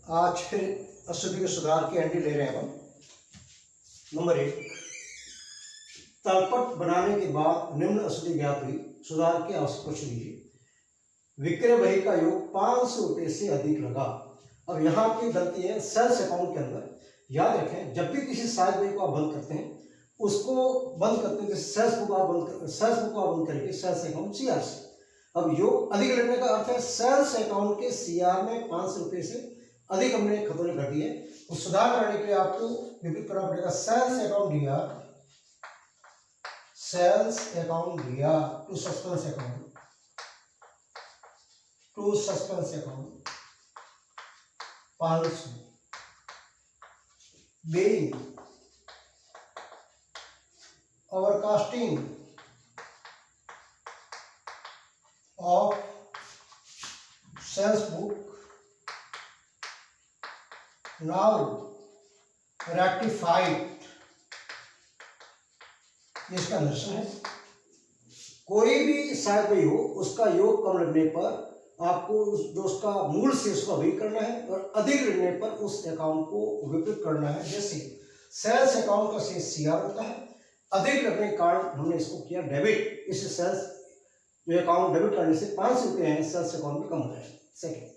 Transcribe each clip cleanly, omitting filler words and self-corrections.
आज फिर अशुद्धि के सुधार की एंट्री ले रहे हैं हम। नंबर 1, तलपट बनाने के बाद निम्न अशुद्धि ज्ञात हुई, सुधार की आवश्यक क्वेश्चन लीजिए। विक्रय बही का योग 500 रुपये से अधिक लगा। अब यहाँ की गलती है सेल्स अकाउंट के अंदर। याद रखें, जब भी किसी सहायक बही को आप बंद करते हैं, उसको बंद करते हैं सेल्स बुक आप बंद करेंगे सेल्स अकाउंट सीआर से। अब योग अधिक लगने का अर्थ है सेल्स अकाउंट के सीआर में 500 रुपये से अधिक हमने खतौनी कर दी है। तो सुधार करने के लिए आपको विपरीत करना पड़ेगा। सेल्स अकाउंट दिया to suspense account 500 being overcasting of sales book now rectified। इसका निरसन है। कोई भी सहायक बही हो, उसका योग कम लगने पर आपको जो उसका मूल से उसका वही करना है और अधिक लगने पर उस अकाउंट को विपरीत करना है। जैसे सेल्स अकाउंट का शेष सीआर होता है, अधिक लगने के कारण हमने इसको किया डेबिट। इस सेल्स जो अकाउंट डेबिट करने से 500 रुपये हैं सेल्स अकाउंट में कम हो जाए। सेकेंड,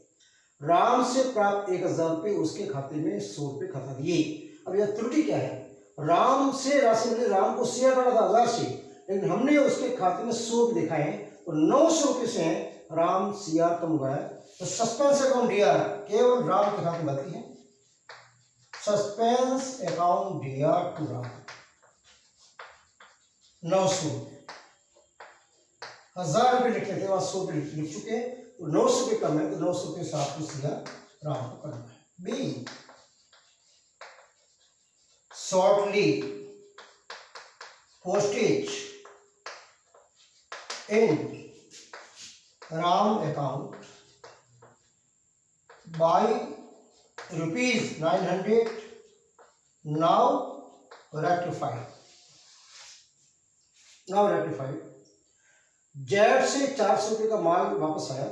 राम से प्राप्त 1000 रुपये उसके खाते में 100 रुपये खाता दिए। अब यह त्रुटि क्या है? राम से राशि मिली, राम को सीआर करना था 1000 से, लेकिन हमने उसके खाते में 100 रुपये दिखाए हैं, तो 900 रुपये से हैं राम सीआर कम हुआ है। तो सस्पेंस अकाउंट डीआर केवल राम के खाते में गलती है। Suspense account DR to Ram 900 रुपये, 1000 रुपये लिखते थे, वहां 100 रुपये लिख चुके हैं, तो 900 रुपये कम है, तो 900 रुपये से आपको सीआर राम को करना है। B, shortly postage in Ram account by ₹900 now rectified। Z से 400 रुपये का माल वापस आया,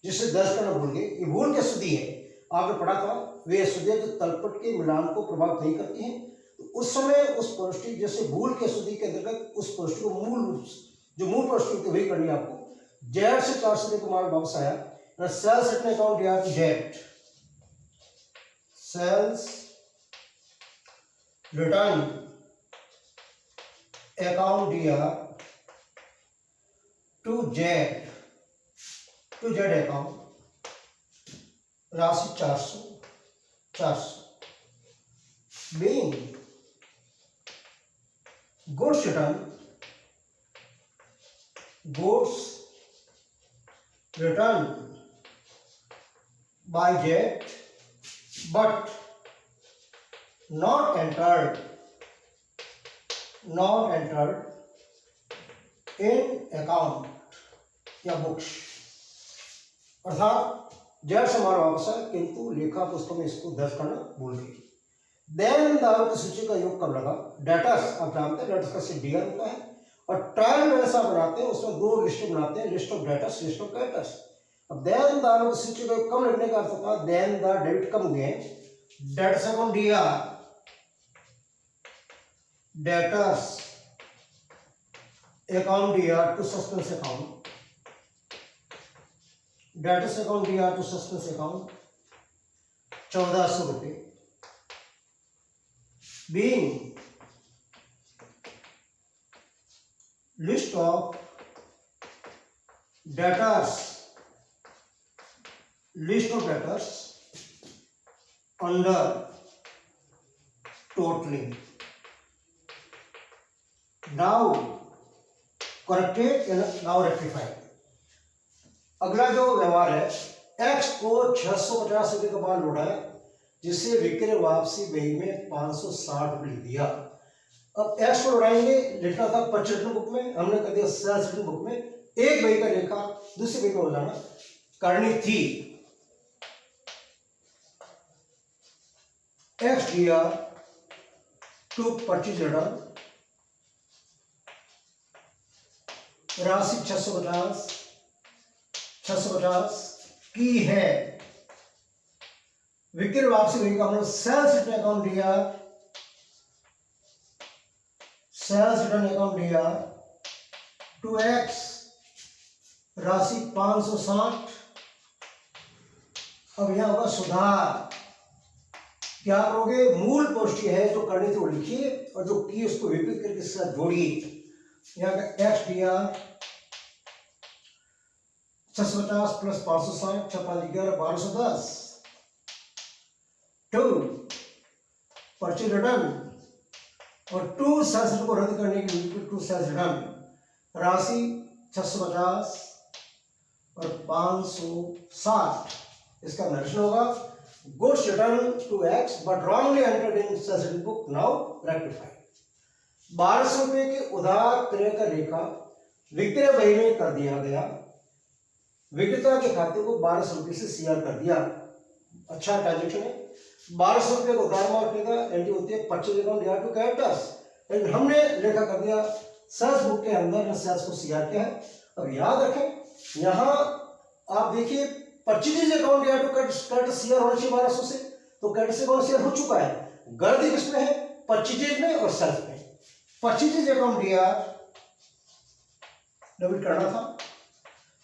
जिसे दर्ज करना भूल गए। ये भूल की अशुद्धि है, आपने पढ़ा था। वे अशुद्धियां जो तलपट के मिलान को प्रभावित नहीं करती हैं, तो उस समय उस पौष्टि जैसे भूल की अशुद्धि के अंतर्गत उस पौष्टि को मूल पौष्टि होती वही करनी है आपको। जेड से 400 रुपये का माल वापस आया, सेल्स अकाउंट दिया जेड, सेल्स रिटर्न अकाउंट दिया टू जेड अकाउंट, राशि 400। being goods returned by jet but not entered in account या बुक्स। अर्थात जेट से माल वापस आया, किंतु लेखा पुस्तकों में इसको दर्ज करना भूल गए। देनदारों की सूची का योग कब लगा? डेटर्स, आप जानते हैं डेटर्स का सिर्फ डीआर होता है, और ट्रायल बैलेंस आप बनाते हैं, उसमें 2 लिस्ट बनाते हैं, list of debtors, list of creditors. अब देनदारों की सूची का योग कम लगने का अर्थ होता है देनदार डेबिट कम हुए हैं, debtors account DR, debtors account DR to suspense account, debtors account DR to suspense account 1400 रुपये। being list of debtors under totaling now corrected and now rectified। अगला जो व्यवहार है, एक्स को 650 रुपये का माल लौटा है, जिसे विक्रय वापसी बही में 560 रुपये लिख दिया। अब एक्स को लौटाएंगे, लिखना था पर्चेज बुक में, हमने कर दिया सेल्स बुक में। एक बही का लेखा दूसरी बही को लौटाना करनी थी। एक्स दिया टू परचेज रिटर्न, राशि 650 की है विक्रय वापसी वही का मतलब सेल्स रिटर्न अकाउंट दिया, सेल्स रिटर्न अकाउंट दिया 2x राशि 560। अब यहां होगा सुधार, क्या करोगे, मूल पोस्ट है जो करनी थी वो लिखिए और जो की उसको विपरीत करके इसके साथ जोड़िए। यहाँ का x दिया 650 प्लस 560 6×5 = 1210। 2 परचेज रिटर्न और 2 सेल्स को रद्द करने के लिए 2 सेल्स रिटर्न राशि 650 और 560। इसका नरेशन होगा goods return to X but wrongly entered in sales book now rectified. 1200 रुपए के उधार क्रय का लेखा विक्रय बही में कर दिया गया, विक्रेता के खाते को 1200 रुपए से सीआर कर दिया। अच्छा ट्रांजेक्शन है। 1200 रुपए को उधार मार्क का एंट्री होती है परचेज अकाउंट या टू कैरेक्टर्स, लेकिन हमने लेखा कर दिया सेल्स बुक के अंदर सेल्स को सीआर किया है। अब याद रखें यहां आप देखिए परचेज अकाउंट या टू कैरेक्टर सीआर होना चाहिए 1200 से, तो कैरेक्टर अकाउंट सीआर हो चुका है। गलती किसमें है, परचेज में और सेल्स में। परचेज अकाउंट दिया डेबिट करना था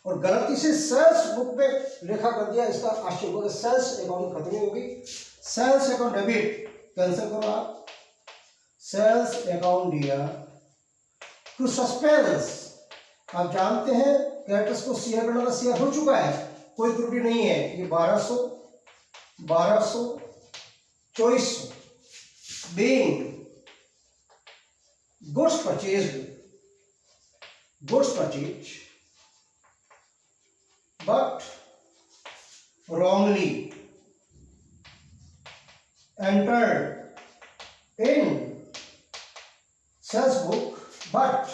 और गलती से सेल्स बुक पे लेखा कर दिया, इसका आश्चर्य होगा सेल्स अकाउंट खत्म होगी। सेल्स अकाउंट डेबिट कैंसिल करो आप, सेल्स अकाउंट दिया टू सस्पेंस। आप जानते हैं कैरेक्टर्स को सीआर करना था, सीआर हो चुका है, कोई त्रुटि नहीं है। ये 1200 2400 being goods purchase but wrongly entered in sales book but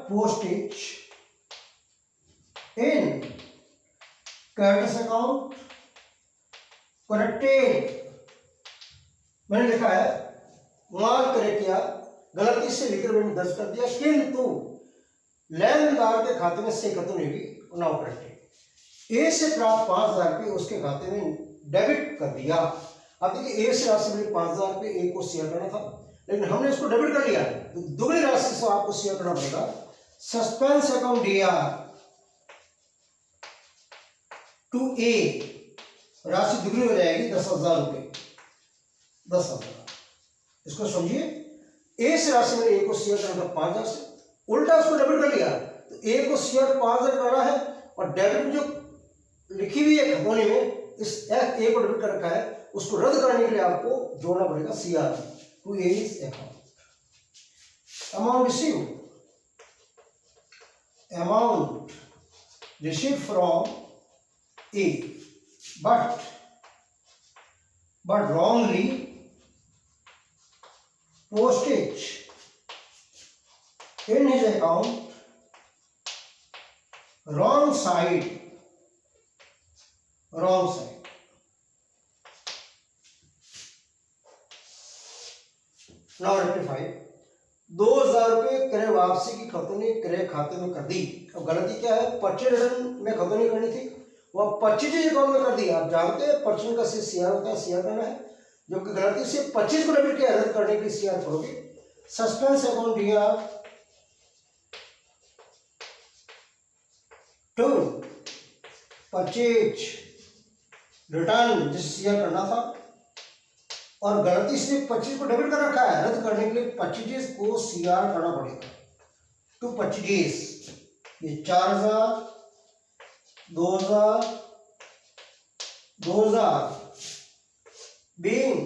postage in creditors account corrected। मैंने लिखा है माल क्रय किया, गलती से विक्रय में दर्ज कर दिया, किंतु लेनदार के खाते में से खत्म नहीं हुई नाउ करेक्टेड। ए से प्राप्त 5000 रुपये उसके खाते में डेबिट कर दिया। अब देखिए ए से राशि मिली 5000 रुपये, ए को शेयर करना था लेकिन हमने उसको डेबिट कर लिया, तो दुगनी राशि से आपको शेयर करना पड़ेगा। सस्पेंस अकाउंट दिया टू ए, राशि दुगनी हो जाएगी 10,000 रुपये, 10,000। इसको समझिए, ए से राशि में ए को शेयर करना था 5000 से, उल्टा उसको डेबिट कर लिया, तो ए को शेयर 5000 करना है और डेबिट जो लिखी हुई है खतौनी में इस ए को डेबिट कर रखा है, उसको रद्द करने के लिए आपको जोड़ना पड़ेगा CR to A's account. Amount receive from A but wrongly postage in his account, wrong side। Now rectify। 2000 रुपये क्रय वापसी की खतौनी क्रय खाते में कर दी। अब गलती क्या है, परचेज रिटर्न में खतौनी करनी थी, वह परचेज अकाउंट में कर दी। आप जानते हैं परचेज का सीआर होता है, सीआर करना है, जो कि गलती से 25 को डेबिट किया, रद्द करने के लिए सीआर करोगे। सस्पेंस अकाउंट दिया टू परचेज रिटर्न जिसे सीआर करना था और गलती से 25 को डेबिट कर रखा है, रद्द करने के लिए 25 को सीआर करना पड़ेगा। टू 25 ये 4000 2000 being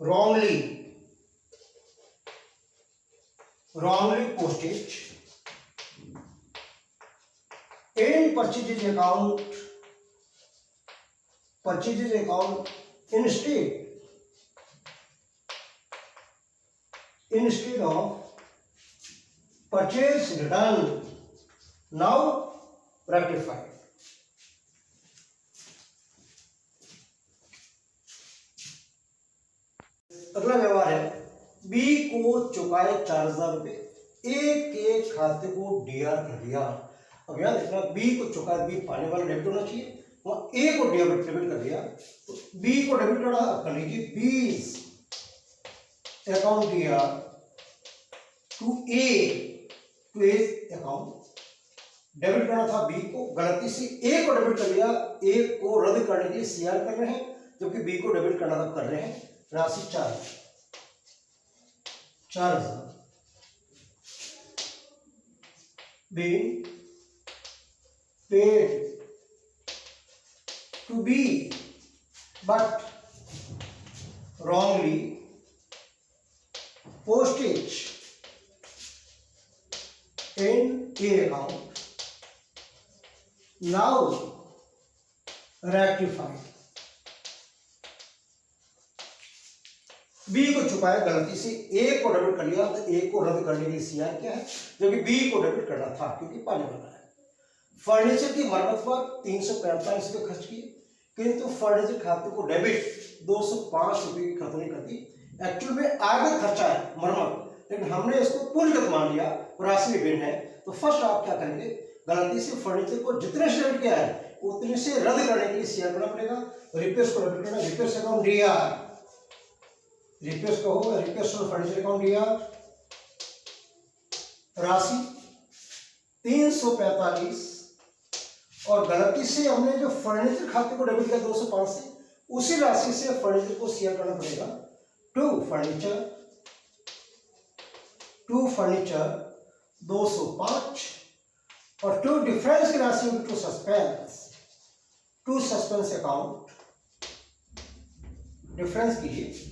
wrongly postage in purchases account instead of purchase return now rectified। अगला व्यवहार है, बी को चुकाए 4000 रुपये, ए के खाते को डीआर कर दिया। अब याद रखना बी को चुका, बी पाने वाला डेबिट होना चाहिए, वहाँ ए को डेबिट कर दिया तो बी को डेबिट करना, अब कर लीजिए बीज अकाउंट दिया टू ए अकाउंट, डेबिट करना था बी को, गलती से ए को डेबिट कर लिया, ए को रद्द करने के लिए सीआर कर रहे हैं, जबकि बी को डेबिट करना था कर रहे हैं। राशि 4,000 being paid to B but wrongly postage in A account now rectified। B को चुकाया गलती से, ए को डेबिट कर लिया, तो ए को रद्द करने के लिए सीआर क्या है, जो कि बी को डेबिट करना था क्योंकि पाने वाला है। फर्नीचर की मरम्मत पर 345 रुपये खर्च किए, किंतु फर्नीचर खाते को डेबिट 205 रुपये की खतौनी कर दी। एक्चुअल में आगे खर्चा है मरम्मत, लेकिन हमने इसको पूंजीगत मान लिया, राशि विभिन्न है। तो फर्स्ट आप क्या करेंगे, गलती से फर्नीचर को जितने से डेबिट किया है उतने से रद्द करने के लिए सीआर करना पड़ेगा। रिपेयर्स को डेबिट करना, रिपेयर्स अकाउंट डीआर, रिपेयर्स का होगा रिपेयर्स और फर्नीचर अकाउंट दिया, राशि 345, और गलती से हमने जो फर्नीचर खाते को डेबिट किया 205 से, उसी राशि से फर्नीचर को सीआर करना पड़ेगा। टू फर्नीचर 205 और टू डिफरेंस की राशि होगी टू सस्पेंस अकाउंट, डिफरेंस कीजिए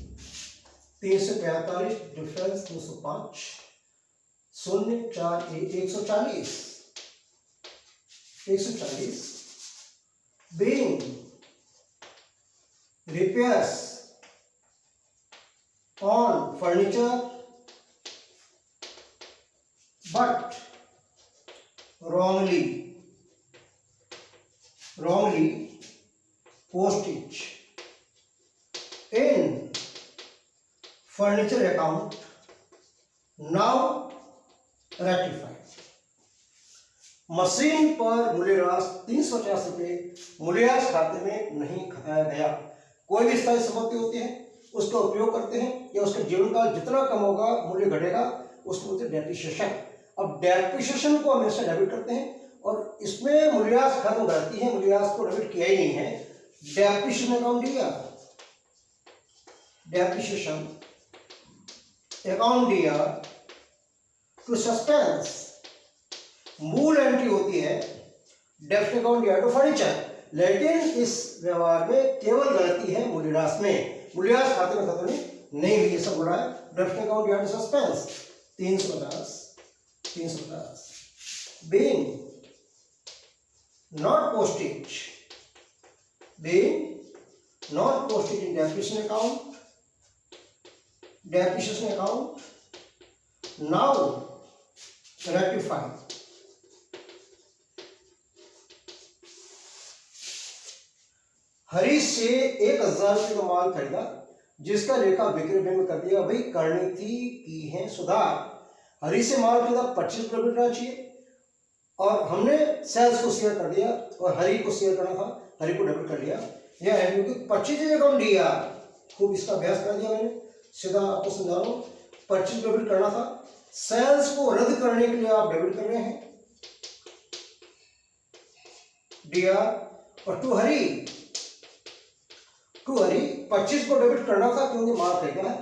345 difference 205 0 4 140 being repairs on furniture but wrongly postage in furniture account now rectified. Machine पर मूल्यह्रास 350 रुपये मूल्यह्रास खाते में नहीं खताया गया। कोई भी स्थायी संपत्ति होती है उसका उपयोग करते हैं या उसका जीवन काल जितना कम होगा मूल्य घटेगा, उसको बोलते हैं डेप्रिसिएशन। अब डेप्रिसिएशन को हमेशा डेबिट करते हैं और इसमें मूल्यह्रास खत्म करती है, मूल्यह्रास को डेबिट किया ही नहीं है। डेप्रिसिएशन अकाउंट दिया, डेप्रिसिएशन अकाउंट दिया टू सस्पेंस, मूल एंट्री होती है डेप्ट अकाउंट दिया टू फर्नीचर, लेकिन इस व्यवहार में केवल गलती है मूल्यह्रास में, मूल्यह्रास खाते में खतौनी नहीं हुई, सब बोला है। डेप्ट अकाउंट दिया to suspense 350 being not postage in depreciation account now rectified। Harish से 1,000 रुपये का माल खरीदा जिसका लेखा बिक्री में कर दिया, भाई करनी थी की है सुधार। हरीश से माल खरीदा 25 रुपये बिकना चाहिए और हमने सेल्स को शेयर कर दिया और हरी को शेयर करना था, हरी को डेबिट कर लिया। यह है क्योंकि 25 अकाउंट दिया, खूब इसका अभ्यास कर दिया मैंने, सीधा आपको समझा रहा हूँ। 25 डेबिट करना था, सेल्स को रद्द करने के लिए आप डेबिट कर रहे हैं दिया, और टू हरी 25 को डेबिट करना था क्योंकि माल खरीदा है।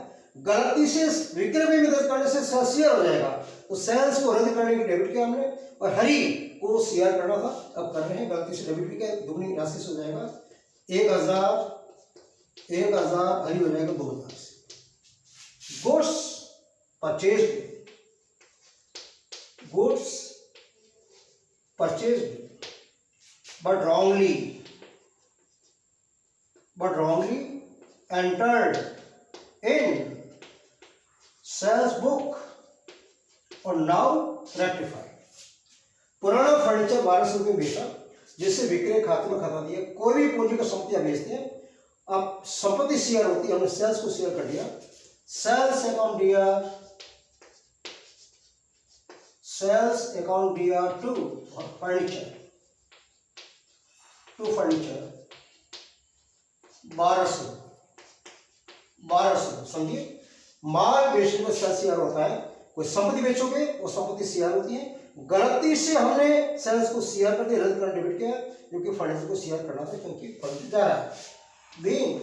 गलती से विक्रय में मदद करने से सेल्स शेयर हो जाएगा, तो सेल्स को रद्द करने के लिए डेबिट किया हमने, और हरी को शेयर करना था, अब कर रहे हैं। गलती से डेबिट भी किया, दुगनी राशि से हो जाएगा 1,000 हरी हो जाएगा 2,000 से। Goods purchased but wrongly entered in sales book और now rectified। पुराना फर्नीचर 1200 रुपये बेचा जिससे विक्रय खाते में खता दिया। कोई भी पूंजी को संपत्तियां बेचते हैं, अब संपत्ति शेयर होती है, हमने सेल्स को शेयर कर दिया, सेल्स अकाउंट दिया sales account DR to furniture, to furniture 1200 समझिए। माल बेचने में सेल्स CR होता है। कोई संपत्ति बेचोगे वो संपत्ति CR होती है। गलती से हमने सेल्स को CR कर दिया, रद्द करना डेबिट किया, क्योंकि फर्नीचर को CR करना था क्योंकि फर्नीचर जा रहा है। Being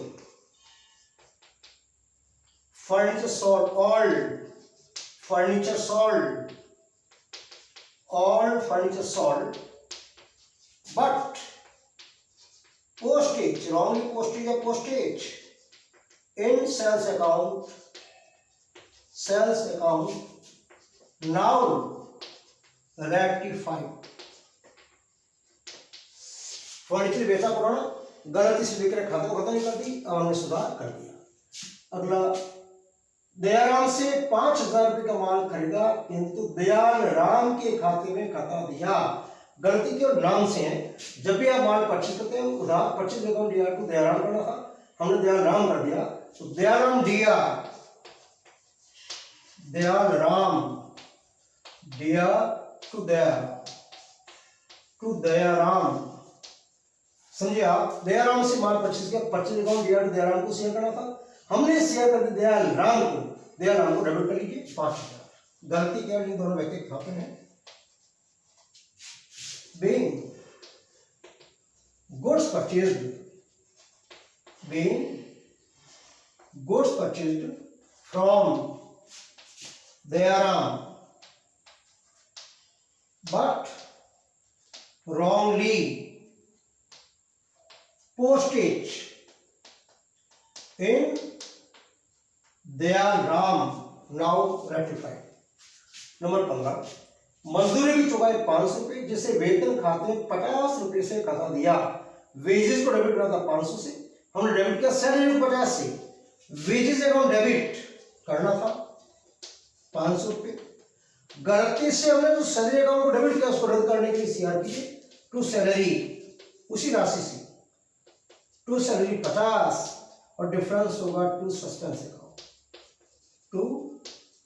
furniture sold, all furniture sold, all furniture sold, but postage, wrongly postage or postage in sales account now rectified। Furniture बेचा पुराना, गलती से लेकर खाता को खत्म नहीं कर दी, अब हमने सुधार कर दिया। अगला, दयाराम से 5000 रुपये का माल खरीदा किंतु दयाल राम के खाते में खाता दिया। गलती केवल राम से है। जब भी आप माल परचेज करते हैं उधार purchase account DR to Dayaram करना था, हमने दयाल राम कर दिया, तो Dayaram DR, Dayal Ram DR to Dayaram, समझिए आप। दयाराम से माल परचेज किया, purchase account DR to Dayaram को शेयर करना था, हमने शेयर कर दिया दयाल राम को डेबिट कर लीजिए 5000। गलती क्या है, दोनों व्यक्ति के खाते में। being goods purchased from Dayaram but wrongly postage in Dayal Ram now rectified. Number 15, मजदूरी की चुकाई 500 रुपये, जिसे वेतन खाते में 50 रुपये से खाता दिया। वेजेस को डेबिट करना था 500 से, हमने डेबिट किया सैलरी को 50 से। वेजेस अकाउंट डेबिट करना था 500 रुपये, गलती से हमने जो सैलरी अकाउंट को डेबिट किया उसको रद्द करने के लिए CR कीजिए टू सैलरी, उसी राशि से टू सैलरी 50 और डिफरेंस होगा to suspense account, to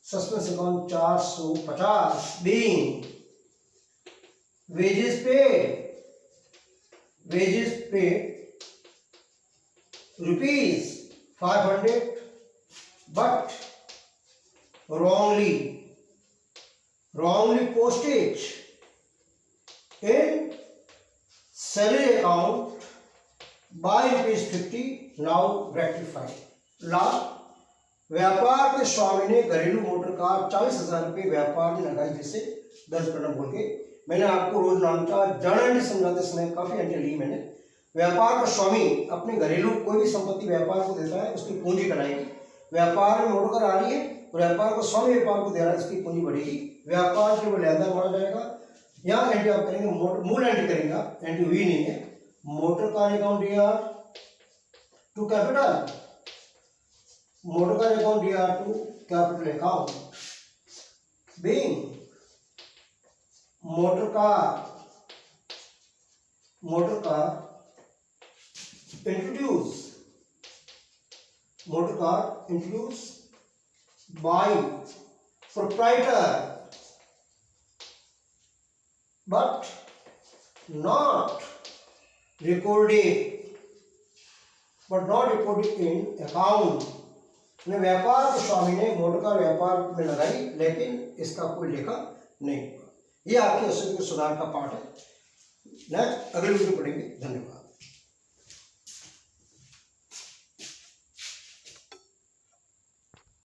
suspense account 450। Being wages paid ₹500 but wrongly postage in salary account by ₹50 now rectified। Last, व्यापार के स्वामी ने घरेलू मोटर कार 40,000 रुपये व्यापार में लगाई, जिसे दर्ज करना भूल गए। मैंने आपको रोज नाम का जर्नल समझाते समय काफी एंट्री ली मैंने। व्यापार का स्वामी अपने घरेलू कोई भी संपत्ति व्यापार को देता है, उसकी पूंजी बनाएगी। व्यापार में मोटर कार आ रही है, व्यापार को स्वामी व्यापार को दे रहा है, उसकी पूंजी बढ़ेगी, व्यापार जो लेनदार माना जाएगा। यहाँ एंट्री आप करेंगे, मूल एंट्री करेंगे आप, एंट्री हुई नहीं है। Motor car account DR to capital, motor car account DR to capital account. Being motor car introduce by proprietor but not recorded in account। व्यापार के स्वामी ने मोटर कार व्यापार में लगाई, लेकिन इसका कोई लेखा नहीं हुआ। ये आपके सुधार का पाठ है। नेक्स्ट अगले वीडियो पढ़ेंगे। धन्यवाद।